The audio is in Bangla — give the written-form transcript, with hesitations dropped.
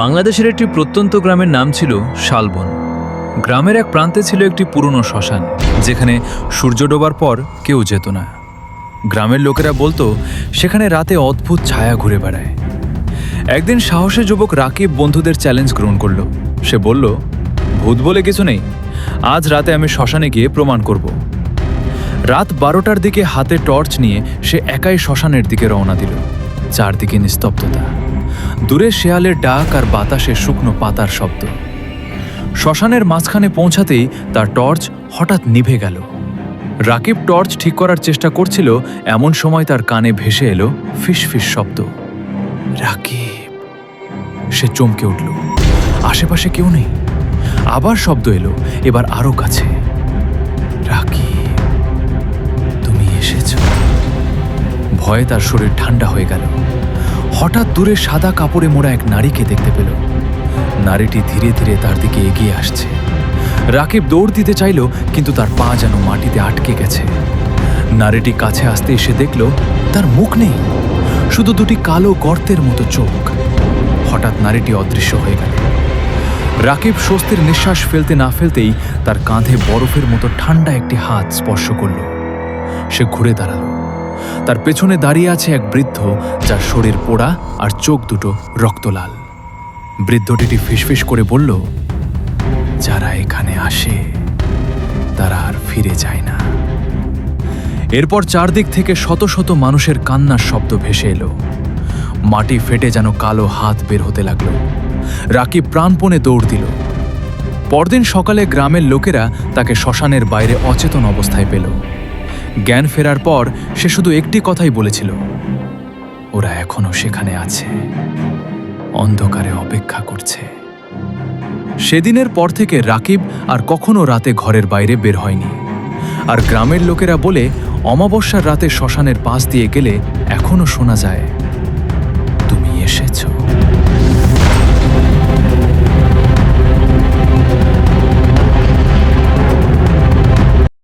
বাংলাদেশের একটি প্রত্যন্ত গ্রামের নাম ছিল শালবন। গ্রামের এক প্রান্তে ছিল একটি পুরনো শ্মশান, যেখানে সূর্য ডোবার পর কেউ যেত না। গ্রামের লোকেরা বলতো সেখানে রাতে অদ্ভুত ছায়া ঘুরে বেড়ায়। একদিন সাহসী যুবক রাকিব বন্ধুদের চ্যালেঞ্জ গ্রহণ করল। সে বলল, ভূত বলে কিছু নেই, আজ রাতে আমি শ্মশানে গিয়ে প্রমাণ করব। রাত 12টার দিকে হাতে টর্চ নিয়ে সে একাই শ্মশানের দিকে রওনা দিল। চারদিকে নিস্তব্ধতা, দূরে শেয়ালের ডাক আর বাতাসে শুকনো পাতার শব্দ। শ্মশানের মাঝখানে পৌঁছাতেই তার টর্চ হঠাৎ নিভে গেল। রাকিব টর্চ ঠিক করার চেষ্টা করছিল, এমন সময় তার কানে ভেসে এলো ফিসফিস শব্দ। রাকিব! সে চমকে উঠল। আশেপাশে কেউ নেই। আবার শব্দ এলো, এবার আরো কাছে। রাকিব, তুমি এসেছ। ভয়ে তার শরীর ঠান্ডা হয়ে গেল। হঠাৎ দূরে সাদা কাপড়ে মোড়া এক নারীকে দেখতে পেল। নারীটি ধীরে ধীরে তার দিকে এগিয়ে আসছে। রাকিব দৌড় দিতে চাইল, কিন্তু তার পা যেন মাটিতে আটকে গেছে। নারীটি কাছে আসতে এসে দেখল তার মুখ নেই, শুধু দুটি কালো গর্তের মতো চোখ। হঠাৎ নারীটি অদৃশ্য হয়ে গেল। রাকিব স্বস্তির নিঃশ্বাস ফেলতে না ফেলতেই তার কাঁধে বরফের মতো ঠান্ডা একটি হাত স্পর্শ করল। সে ঘুরে দাঁড়াল। তার পেছনে দাঁড়িয়ে আছে এক বৃদ্ধ, যার শরীর পোড়া আর চোখ দুটো রক্তলাল। বৃদ্ধটি ফিসফিস করে বলল, যারা এখানে আসে তারা আর ফিরে যায় না। এরপর চারদিক থেকে শত শত মানুষের কান্নার শব্দ ভেসে এলো। মাটি ফেটে যেন কালো হাত বের হতে লাগলো। রাকিব প্রাণপণে দৌড় দিল। পরদিন সকালে গ্রামের লোকেরা তাকে শ্মশানের বাইরে অচেতন অবস্থায় পেল। জ্ঞান ফেরার পর সে শুধু একটি কথাই বলেছিল, ওরা এখনো সেখানে আছে, অন্ধকারে অপেক্ষা করছে। সেদিনের পর থেকে রাকিব আর কখনো রাতে ঘরের বাইরে বের হয়নি। আর গ্রামের লোকেরা বলে, অমাবস্যার রাতে শ্মশানের পাশ দিয়ে গেলে এখনো শোনা যায়, তুমি এসেছো।